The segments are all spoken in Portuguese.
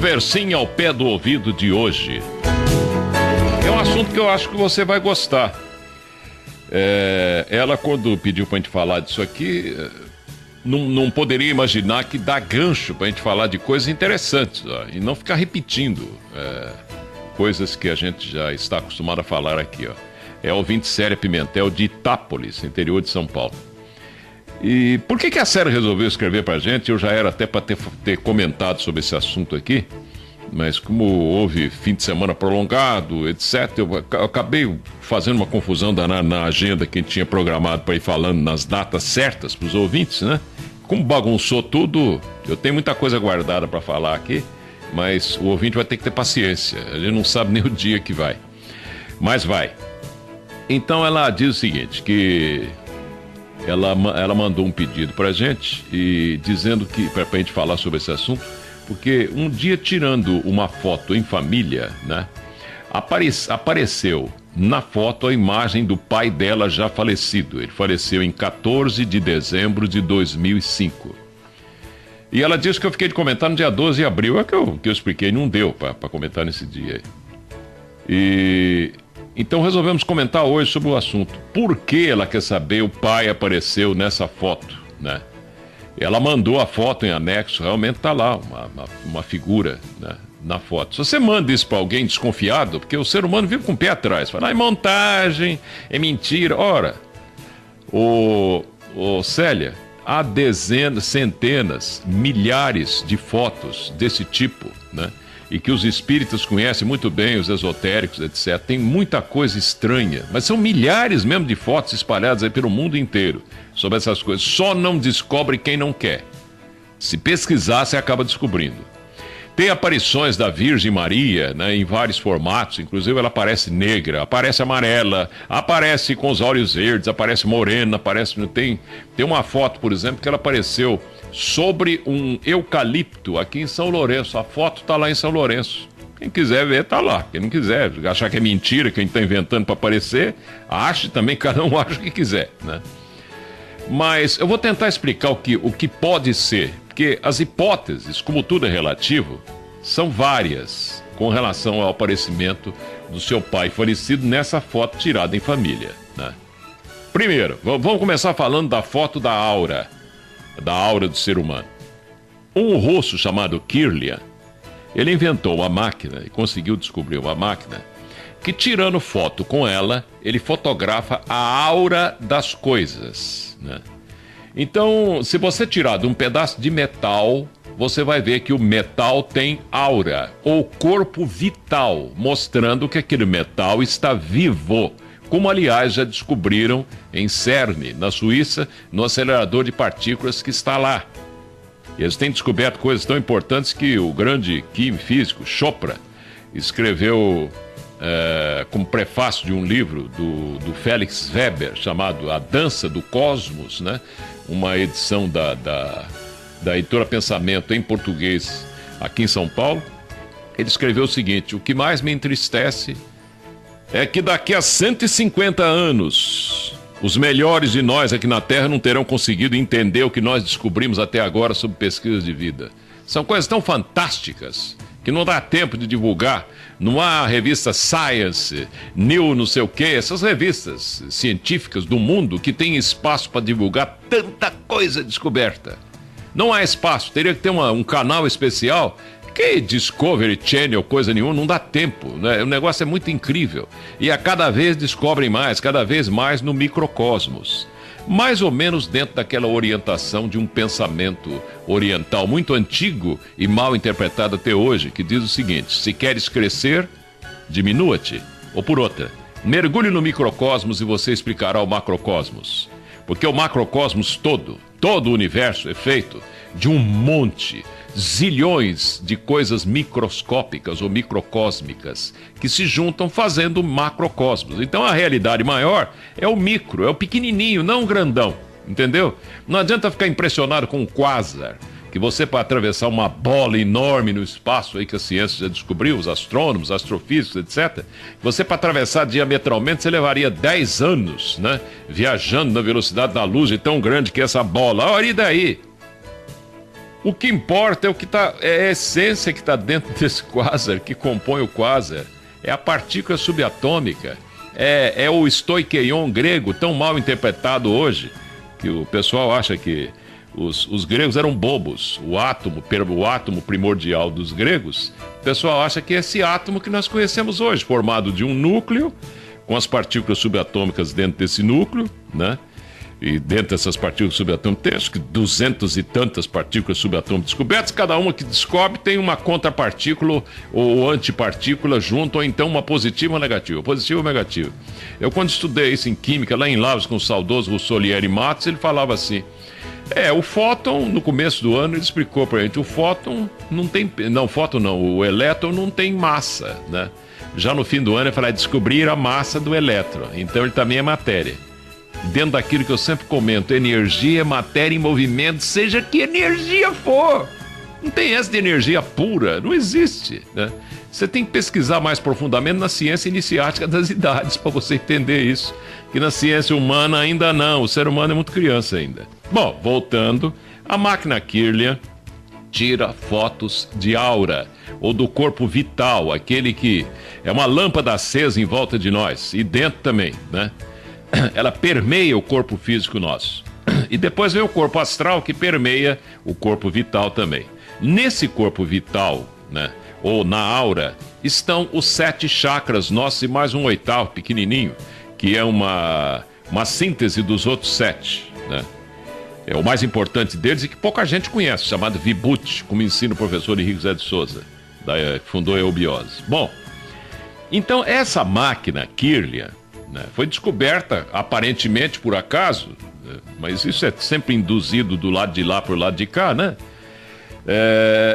Conversinha ao pé do ouvido de hoje. É um assunto que eu acho que você vai gostar. Ela, quando pediu pra gente falar disso aqui, não poderia imaginar que dá gancho pra gente falar de coisas interessantes, ó, e não ficar repetindo coisas que a gente já está acostumado a falar aqui, ó. É ouvinte Célia Pimentel de Itápolis, interior de São Paulo. E por que a Célia resolveu escrever pra gente? Eu já era até para ter comentado sobre esse assunto aqui, mas como houve fim de semana prolongado, etc., eu acabei fazendo uma confusão na agenda que a gente tinha programado para ir falando nas datas certas para os ouvintes, né? Como bagunçou tudo, eu tenho muita coisa guardada para falar aqui, mas o ouvinte vai ter que ter paciência, ele não sabe nem o dia que vai, mas vai. Então ela diz o seguinte, que ela mandou um pedido pra gente, e dizendo que, pra gente falar sobre esse assunto, porque um dia, tirando uma foto em família, né, apareceu na foto a imagem do pai dela já falecido. Ele faleceu em 14 de dezembro de 2005. E ela disse que eu fiquei de comentar no dia 12 de abril, que eu expliquei, não deu pra comentar nesse dia. E então resolvemos comentar hoje sobre o assunto. Por que ela quer saber o pai apareceu nessa foto, né? Ela mandou a foto em anexo, realmente tá lá uma figura, né, na foto. Se você manda isso para alguém desconfiado, porque o ser humano vive com o pé atrás, fala, é montagem, é mentira. Ora, Célia, há dezenas, centenas, milhares de fotos desse tipo, né? E que os espíritas conhecem muito bem, os esotéricos, etc. Tem muita coisa estranha, mas são milhares mesmo de fotos espalhadas aí pelo mundo inteiro sobre essas coisas. Só não descobre quem não quer. Se pesquisar, você acaba descobrindo. Tem aparições da Virgem Maria, né, em vários formatos, inclusive ela aparece negra, aparece amarela, aparece com os olhos verdes, aparece morena, aparece... Tem uma foto, por exemplo, que ela apareceu sobre um eucalipto aqui em São Lourenço. A foto tá lá em São Lourenço. Quem quiser ver, tá lá. Quem não quiser, achar que é mentira, quem tá inventando para aparecer, ache também, cada um acha o que quiser, né? Mas eu vou tentar explicar o que pode ser, porque as hipóteses, como tudo é relativo, são várias com relação ao aparecimento do seu pai falecido nessa foto tirada em família, né? Primeiro, vamos começar falando da foto da aura do ser humano. Um russo chamado Kirlian, ele inventou uma máquina e conseguiu descobrir uma máquina que, tirando foto com ela, ele fotografa a aura das coisas, né? Então, se você tirar de um pedaço de metal, você vai ver que o metal tem aura, ou corpo vital, mostrando que aquele metal está vivo, como aliás já descobriram em CERN, na Suíça, no acelerador de partículas que está lá. E eles têm descoberto coisas tão importantes que o grande químico físico Chopra escreveu como prefácio de um livro do Felix Weber, chamado A Dança do Cosmos, né? Uma edição da editora Pensamento em português aqui em São Paulo. Ele escreveu o seguinte: o que mais me entristece é que daqui a 150 anos, os melhores de nós aqui na Terra não terão conseguido entender o que nós descobrimos até agora sobre pesquisas de vida. São coisas tão fantásticas que não dá tempo de divulgar. Não há a revista Science, New não sei o quê, essas revistas científicas do mundo que têm espaço para divulgar tanta coisa descoberta. Não há espaço, teria que ter um canal especial. Que Discovery Channel, coisa nenhuma, não dá tempo, né? O negócio é muito incrível. E a cada vez descobrem mais, cada vez mais no microcosmos. Mais ou menos dentro daquela orientação de um pensamento oriental muito antigo e mal interpretado até hoje, que diz o seguinte: se queres crescer, diminua-te. Ou por outra, mergulhe no microcosmos e você explicará o macrocosmos. Porque o macrocosmos todo o universo é feito de um monte, zilhões de coisas microscópicas ou microcósmicas que se juntam fazendo macrocosmos. Então a realidade maior é o micro, é o pequenininho, não o grandão, entendeu? Não adianta ficar impressionado com um quasar, que você, para atravessar uma bola enorme no espaço aí que a ciência já descobriu, os astrônomos, astrofísicos, etc., você, para atravessar diametralmente, você levaria 10 anos, né? Viajando na velocidade da luz, e tão grande que é essa bola. Olha, e daí? O que importa é o que é a essência que está dentro desse quasar, que compõe o quasar. É a partícula subatômica. É o stoicheion grego, tão mal interpretado hoje, que o pessoal acha que os gregos eram bobos. O átomo primordial dos gregos, o pessoal acha que é esse átomo que nós conhecemos hoje, formado de um núcleo, com as partículas subatômicas dentro desse núcleo, né? E dentro dessas partículas subatômicas tem acho que 200 e tantas partículas subatômicas descobertas. Cada uma que descobre tem uma contrapartícula ou antipartícula junto, ou então uma positiva ou negativa. Positiva ou negativa. Eu, quando estudei isso em química, lá em Lavras, com o saudoso Russolieri Matos, ele falava assim: o fóton, no começo do ano, ele explicou pra gente: o fóton não tem. Não, fóton não, o elétron não tem massa, né? Já no fim do ano, ele falava: descobrir a massa do elétron. Então ele também é matéria. Dentro daquilo que eu sempre comento: energia, matéria em movimento, seja que energia for. Não tem essa de energia pura, não existe, né? Você tem que pesquisar mais profundamente na ciência iniciática das idades para você entender isso, que na ciência humana ainda não, o ser humano é muito criança ainda. Bom, voltando, a máquina Kirlian tira fotos de aura, ou do corpo vital, aquele que é uma lâmpada acesa em volta de nós, e dentro também, né? Ela permeia o corpo físico nosso. E depois vem o corpo astral, que permeia o corpo vital também. Nesse corpo vital, né, ou na aura, estão os 7 chakras nossos e mais um 8º pequenininho, que é uma síntese dos outros 7, né? É o mais importante deles e que pouca gente conhece, chamado Vibhuti, como ensina o professor Henrique José de Souza, que fundou a eubiose. Bom, então essa máquina Kirlian, né, foi descoberta aparentemente por acaso, né, mas isso é sempre induzido do lado de lá por lado de cá, né?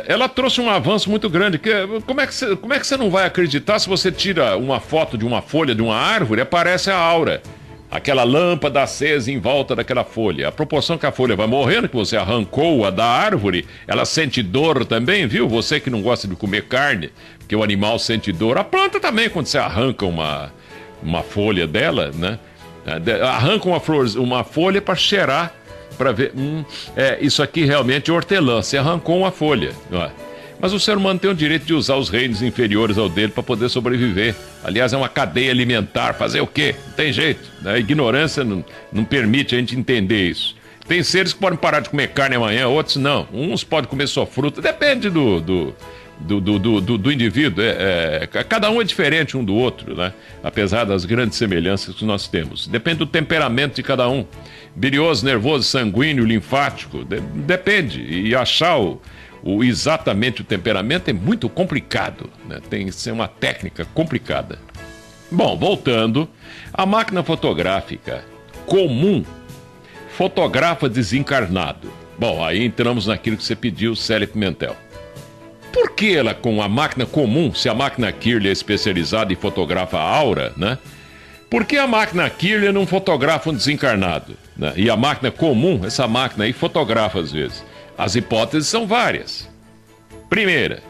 Ela trouxe um avanço muito grande. Como é que você não vai acreditar se você tira uma foto de uma folha de uma árvore, aparece a aura, aquela lâmpada acesa em volta daquela folha. A proporção que a folha vai morrendo, que você arrancou-a da árvore, ela sente dor também, viu? Você que não gosta de comer carne, porque o animal sente dor. A planta também, quando você arranca uma folha dela, né? Arranca uma folha para cheirar, para ver, isso aqui realmente é hortelã. Você arrancou uma folha, não é? Mas o ser humano tem o direito de usar os reinos inferiores ao dele para poder sobreviver. Aliás, é uma cadeia alimentar. Fazer o quê? Não tem jeito, né? A ignorância não permite a gente entender isso. Tem seres que podem parar de comer carne amanhã, outros não. Uns podem comer só fruta. Depende do indivíduo. Cada um é diferente um do outro, né? Apesar das grandes semelhanças que nós temos. Depende do temperamento de cada um. Bilioso, nervoso, sanguíneo, linfático. Depende. E achar exatamente o temperamento é muito complicado, né? Tem que ser uma técnica complicada. Bom, voltando, a máquina fotográfica comum fotografa desencarnado. Bom, aí entramos naquilo que você pediu, Célia Pimentel. Por que ela, com a máquina comum, se a máquina Kirlian é especializada e fotografa a aura, né? Por que a máquina Kirlian não fotografa um desencarnado, né? E a máquina comum, essa máquina aí, fotografa às vezes? As hipóteses são várias. Primeira,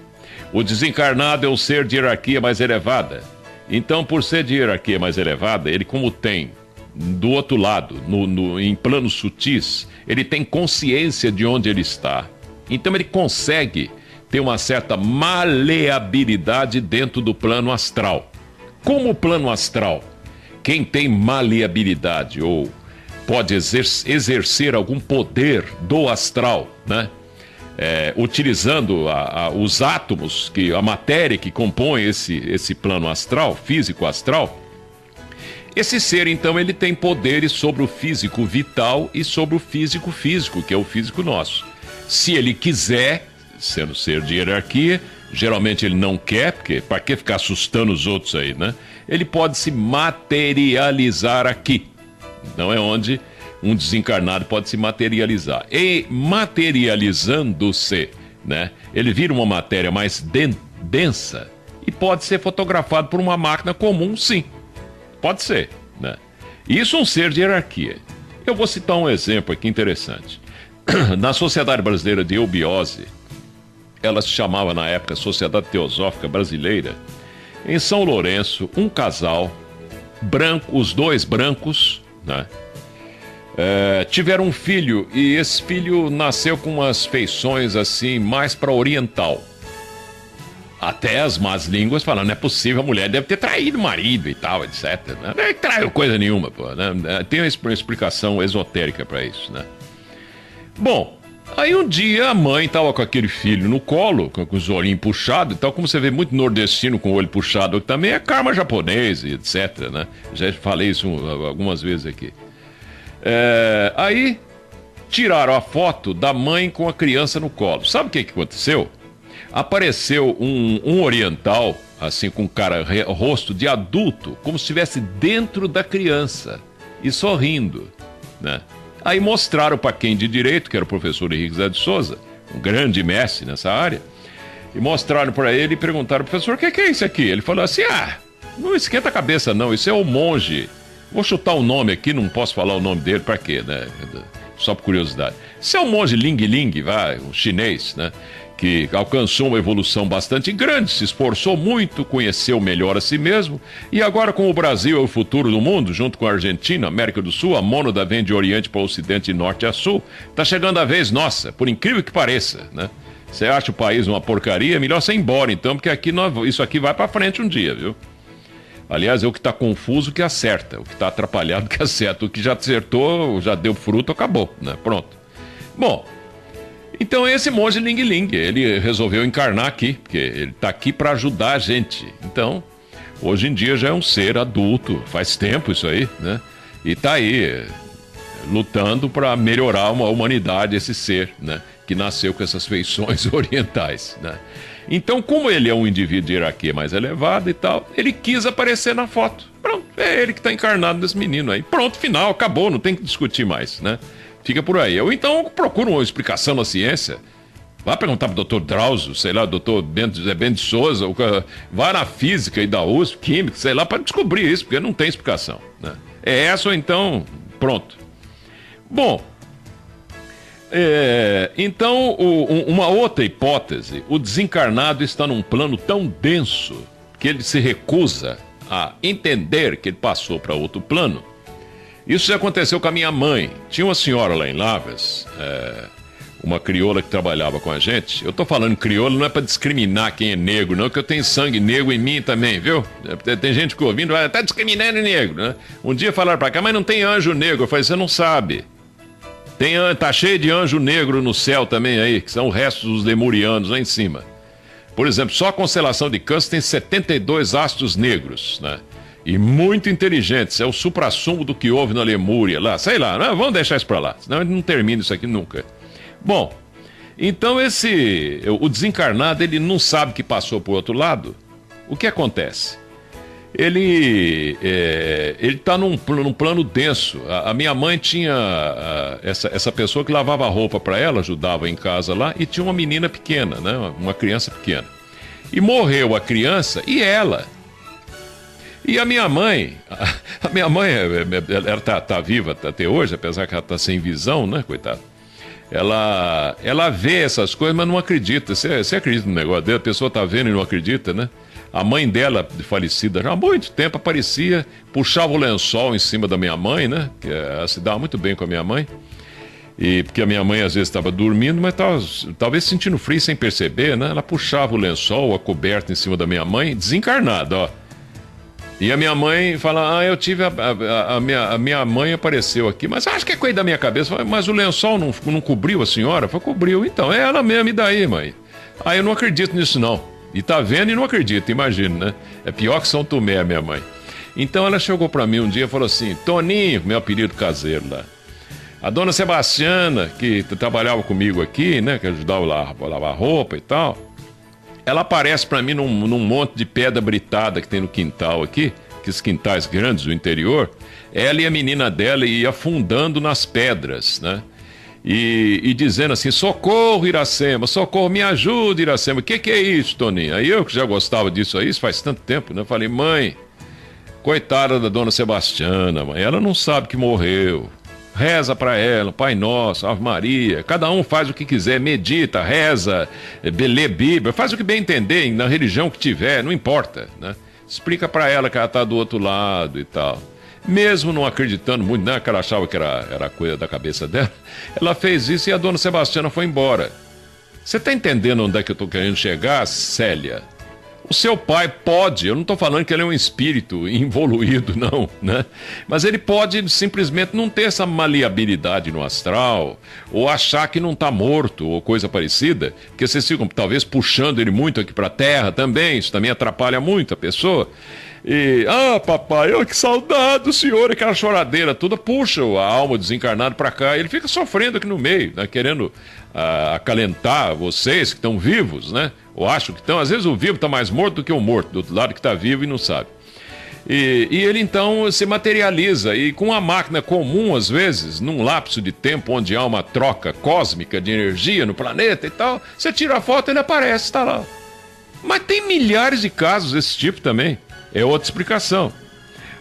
o desencarnado é um ser de hierarquia mais elevada. Então, por ser de hierarquia mais elevada, ele, como tem do outro lado, em planos sutis, ele tem consciência de onde ele está. Então ele consegue ter uma certa maleabilidade dentro do plano astral. Como o plano astral, quem tem maleabilidade ou pode exercer algum poder do astral, né? Utilizando os átomos, a matéria que compõe esse plano astral, físico astral, esse ser, então, ele tem poderes sobre o físico vital e sobre o físico físico, que é o físico nosso. Se ele quiser, sendo ser de hierarquia, geralmente ele não quer, porque para que ficar assustando os outros aí, né? Ele pode se materializar aqui. Não é onde um desencarnado pode se materializar. E materializando-se, né, ele vira uma matéria mais densa e pode ser fotografado por uma máquina comum, sim. Pode ser, né? Isso é um ser de hierarquia. Eu vou citar um exemplo aqui interessante. Na Sociedade Brasileira de Eubiose, ela se chamava na época Sociedade Teosófica Brasileira, em São Lourenço, um casal branco, os dois brancos, né? Tiveram um filho e esse filho nasceu com umas feições assim, mais para oriental. Até as más línguas falando, não é possível, a mulher deve ter traído o marido e tal, etc. Não é que traiu coisa nenhuma, pô, né? Tem uma explicação esotérica para isso, né? Bom, aí um dia a mãe tava com aquele filho no colo, com os olhinhos puxados e tal, como você vê muito nordestino com o olho puxado também, é karma japonês e etc, né? Já falei isso algumas vezes aqui. Aí tiraram a foto da mãe com a criança no colo. Sabe o que aconteceu? Apareceu um oriental, assim, com rosto de adulto, como se estivesse dentro da criança e sorrindo, né? Aí mostraram para quem de direito, que era o professor Henrique Zé de Souza, um grande mestre nessa área, e mostraram para ele e perguntaram, professor, o que é isso aqui? Ele falou assim, não esquenta a cabeça não, isso é o monge, vou chutar o nome aqui, não posso falar o nome dele, para quê, né? Só por curiosidade. Isso é o monge Ling Ling, um chinês, né? Que alcançou uma evolução bastante grande, se esforçou muito, conheceu melhor a si mesmo, e agora com o Brasil é o futuro do mundo, junto com a Argentina, América do Sul, a mônada vem de Oriente para Ocidente e Norte a Sul, tá chegando a vez nossa, por incrível que pareça, né? Você acha o país uma porcaria, é melhor você ir embora então, porque aqui isso aqui vai para frente um dia, viu? Aliás, é o que tá confuso que acerta, o que tá atrapalhado que acerta, o que já acertou, já deu fruto, acabou, né? Pronto. Bom, então esse monge Ling Ling, ele resolveu encarnar aqui, porque ele está aqui para ajudar a gente. Então, hoje em dia já é um ser adulto, faz tempo isso aí, né? E está aí, lutando para melhorar a humanidade, esse ser, né? Que nasceu com essas feições orientais, né? Então, como ele é um indivíduo de hierarquia mais elevada e tal, ele quis aparecer na foto. Pronto, é ele que está encarnado nesse menino aí. Pronto, final, acabou, não tem que discutir mais, né? Fica por aí. Ou então procura uma explicação na ciência. Vá perguntar pro doutor Drauzio, sei lá, doutor Zé Bento de Souza, vá na física e da USP, química, sei lá, para descobrir isso, porque não tem explicação, né? É essa ou então, pronto. Bom, então, uma outra hipótese, o desencarnado está num plano tão denso que ele se recusa a entender que ele passou para outro plano. Isso já aconteceu com a minha mãe. Tinha uma senhora lá em Lavras, uma crioula que trabalhava com a gente. Eu tô falando crioula não é para discriminar quem é negro, não, que eu tenho sangue negro em mim também, viu? Tem gente que ouvindo, tá discriminando negro, né? Um dia falaram pra cá, mas não tem anjo negro. Eu falei, você não sabe. Tá cheio de anjo negro no céu também aí, que são restos dos lemurianos lá em cima. Por exemplo, só a constelação de Câncer tem 72 astros negros, né? E muito inteligentes, é o suprassumo do que houve na Lemúria lá, sei lá, né? Vamos deixar isso pra lá, senão ele não termina isso aqui nunca. Bom, então o desencarnado, ele não sabe que passou pro outro lado. O que acontece? Ele tá num plano denso. A minha mãe tinha essa pessoa que lavava roupa para ela, ajudava em casa lá, e tinha uma menina pequena, né? Uma criança pequena. E morreu a criança e ela. E a minha mãe, ela tá viva até hoje, apesar que ela tá sem visão, né, coitada? Ela vê essas coisas, mas não acredita. Você acredita no negócio dela? A pessoa tá vendo e não acredita, né? A mãe dela, falecida já há muito tempo, aparecia, puxava o lençol em cima da minha mãe, né? Que ela se dava muito bem com a minha mãe. E porque a minha mãe às vezes estava dormindo, mas talvez sentindo frio sem perceber, né? Ela puxava o lençol, a coberta em cima da minha mãe, desencarnada, ó. E a minha mãe fala, eu tive a minha mãe apareceu aqui, mas acho que é coisa da minha cabeça. Mas o lençol não cobriu a senhora? Foi, cobriu. Então, é ela mesma, e daí, mãe? Aí eu não acredito nisso, não. E tá vendo e não acredita, imagina, né? É pior que São Tomé, a minha mãe. Então ela chegou pra mim um dia e falou assim, Toninho, meu apelido caseiro lá, a dona Sebastiana, que trabalhava comigo aqui, né, que ajudava a lavar roupa e tal, ela aparece pra mim num monte de pedra britada que tem no quintal aqui, aqueles quintais grandes do interior. Ela e a menina dela iam afundando nas pedras, né? E dizendo assim, socorro, Iracema, socorro, me ajuda, Iracema. O que é isso, Toninho? Aí eu que já gostava disso aí, isso faz tanto tempo, né? Eu falei, mãe, coitada da dona Sebastiana, mãe, ela não sabe que morreu. Reza pra ela, Pai Nosso, Ave Maria, cada um faz o que quiser, medita, reza, lê Bíblia, faz o que bem entender, na religião que tiver, não importa, né? Explica pra ela que ela tá do outro lado e tal. mesmo não acreditando muito, né, que ela achava que era coisa da cabeça dela, ela fez isso e a dona Sebastiana foi embora. Você está entendendo onde é que eu estou querendo chegar, Célia? O seu pai pode, eu não estou falando que ele é um espírito involuído, não, né? Mas ele pode simplesmente não ter essa maleabilidade no astral, ou achar que não está morto, ou coisa parecida, porque vocês ficam talvez puxando ele muito aqui para a Terra também, isso também atrapalha muito a pessoa. E, papai, que saudade do senhor, aquela choradeira toda, puxa a alma desencarnado para cá, e ele fica sofrendo aqui no meio, né, querendo acalentar vocês que estão vivos, né? Ou acham que estão, às vezes o vivo está mais morto do que o morto, do outro lado que está vivo e não sabe. E ele então se materializa, e com a máquina comum, às vezes, num lapso de tempo onde há uma troca cósmica de energia no planeta e tal, você tira a foto e ele aparece, está lá. Mas tem milhares de casos desse tipo também. É outra explicação.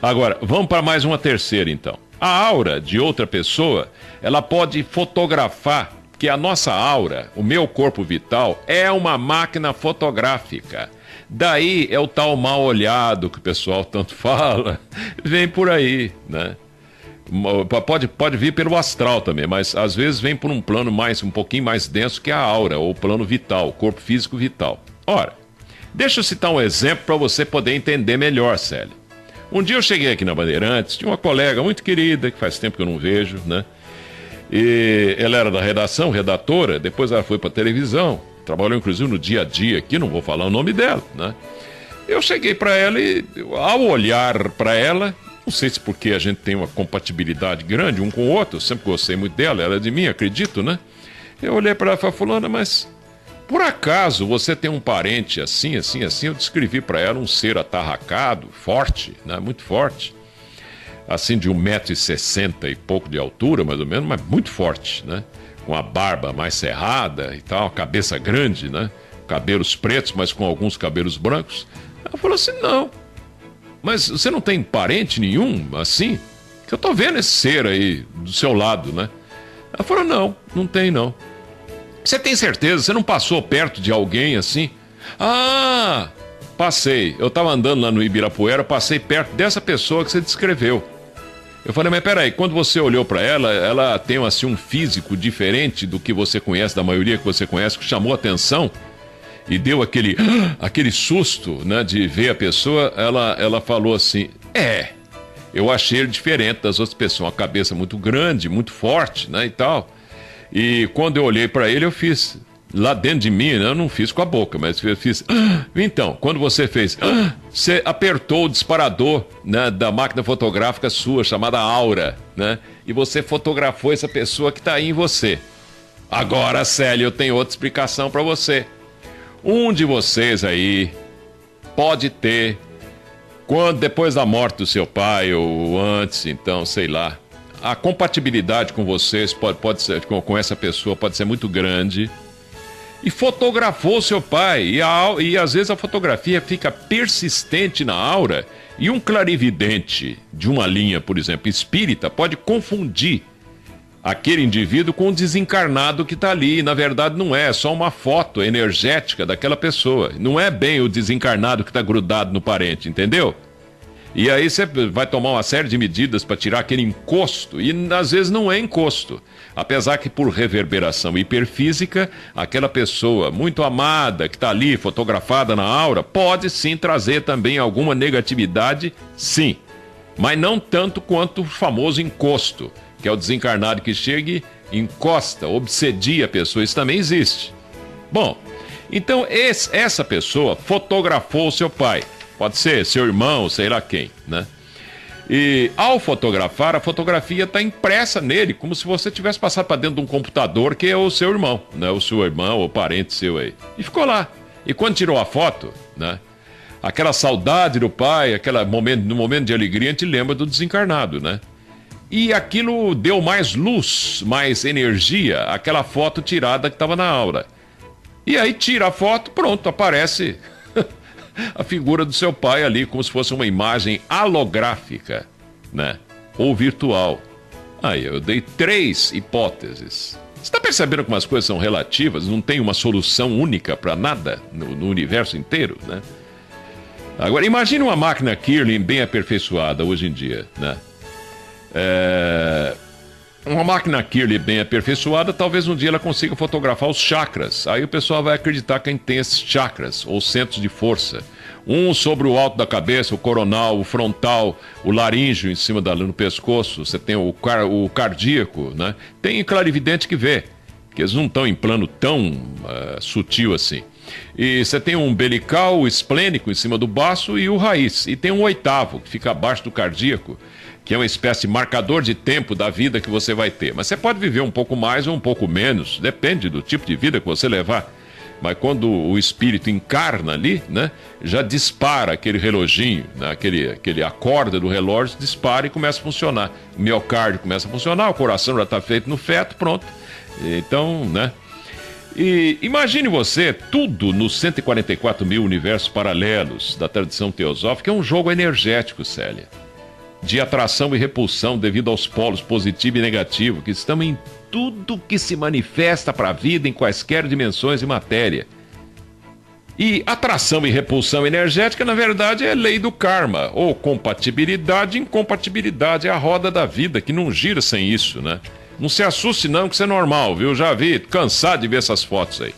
Agora, vamos para mais uma terceira, então. A aura de outra pessoa, ela pode fotografar, que a nossa aura, o meu corpo vital, é uma máquina fotográfica. Daí é o tal mal olhado que o pessoal tanto fala, vem por aí, né? Pode vir pelo astral também, mas às vezes vem por um plano um pouquinho mais denso que a aura, ou o plano vital, o corpo físico vital. Ora, deixa eu citar um exemplo para você poder entender melhor, Célia. Um dia eu cheguei aqui na Bandeirantes, tinha uma colega muito querida, que faz tempo que eu não vejo, né? E ela era da redação, redatora, depois ela foi para televisão, trabalhou inclusive no Dia a Dia aqui, não vou falar o nome dela, né? Eu cheguei para ela e, ao olhar para ela, não sei se porque a gente tem uma compatibilidade grande um com o outro, eu sempre gostei muito dela, ela é de mim, acredito, né? Eu olhei para ela e falei, fulana, mas por acaso você tem um parente assim, assim, assim? Eu descrevi para ela um ser atarracado, forte, né? Muito forte. Assim de 1,60 m e pouco de altura, mais ou menos, mas muito forte, né? Com a barba mais cerrada e tal, a cabeça grande, né? Cabelos pretos, mas com alguns cabelos brancos. Ela falou assim, não. Mas você não tem parente nenhum, assim? Que eu tô vendo esse ser aí do seu lado, né? Ela falou, não tem não. Você tem certeza? Você não passou perto de alguém assim? Ah, passei. Eu tava andando lá no Ibirapuera, passei perto dessa pessoa que você descreveu. Eu falei, mas peraí, quando você olhou para ela, ela tem assim um físico diferente do que você conhece, da maioria que você conhece, que chamou a atenção e deu aquele susto, né, de ver a pessoa. Ela falou assim, eu achei ele diferente das outras pessoas, uma cabeça muito grande, muito forte, né, e tal. E quando eu olhei para ele, eu fiz lá dentro de mim, né, eu não fiz com a boca, mas eu fiz. Então, quando você fez, você apertou o disparador, né, da máquina fotográfica sua, chamada Aura, né? E você fotografou essa pessoa que está aí em você. Agora, Célia, eu tenho outra explicação para você. Um de vocês aí pode ter, depois da morte do seu pai ou antes, então, sei lá, a compatibilidade com vocês pode ser, com essa pessoa pode ser muito grande. E fotografou seu pai, e às vezes a fotografia fica persistente na aura, e um clarividente de uma linha, por exemplo, espírita, pode confundir aquele indivíduo com o desencarnado que está ali, e na verdade não é só uma foto energética daquela pessoa, não é bem o desencarnado que está grudado no parente, entendeu? E aí você vai tomar uma série de medidas para tirar aquele encosto, e às vezes não é encosto. Apesar que por reverberação hiperfísica, aquela pessoa muito amada que está ali fotografada na aura, pode sim trazer também alguma negatividade, sim. Mas não tanto quanto o famoso encosto, que é o desencarnado que chega e encosta, obsedia a pessoa, isso também existe. Bom, então essa pessoa fotografou o seu pai. Pode ser seu irmão, sei lá quem, né? E ao fotografar, a fotografia está impressa nele, como se você tivesse passado para dentro de um computador que é o seu irmão, né? O seu irmão ou parente seu aí. E ficou lá. E quando tirou a foto, né? Aquela saudade do pai, no momento de alegria, a gente lembra do desencarnado, né? E aquilo deu mais luz, mais energia, aquela foto tirada que estava na aura. E aí tira a foto, pronto, aparece a figura do seu pai ali, como se fosse uma imagem holográfica, né? Ou virtual. Aí eu dei 3 hipóteses. Você está percebendo como as coisas são relativas? Não tem uma solução única para nada no universo inteiro, né? Agora, imagine uma máquina Kirlian bem aperfeiçoada hoje em dia, né? Uma máquina Kirlian bem aperfeiçoada, talvez um dia ela consiga fotografar os chakras. Aí o pessoal vai acreditar que a gente tem esses chakras, ou centros de força. Um sobre o alto da cabeça, o coronal, o frontal, o laríngeo em cima no pescoço. Você tem o cardíaco, né? Tem clarividente que vê, que eles não estão em plano tão sutil assim. E você tem um umbilical, o esplênico em cima do baço e o raiz. E tem um oitavo, que fica abaixo do cardíaco, que é uma espécie de marcador de tempo da vida que você vai ter. Mas você pode viver um pouco mais ou um pouco menos, depende do tipo de vida que você levar. Mas quando o espírito encarna ali, né, já dispara aquele reloginho, né, aquele acorde do relógio, dispara e começa a funcionar. O miocárdio começa a funcionar, o coração já está feito no feto, pronto. Então, né? E imagine você, tudo nos 144 mil universos paralelos da tradição teosófica é um jogo energético, Célia, de atração e repulsão devido aos polos positivo e negativo que estão em tudo que se manifesta para a vida em quaisquer dimensões de matéria. E atração e repulsão energética, na verdade, é lei do karma, ou compatibilidade e incompatibilidade, é a roda da vida que não gira sem isso, né? Não se assuste não, que isso é normal, viu? Já vi, cansado de ver essas fotos aí.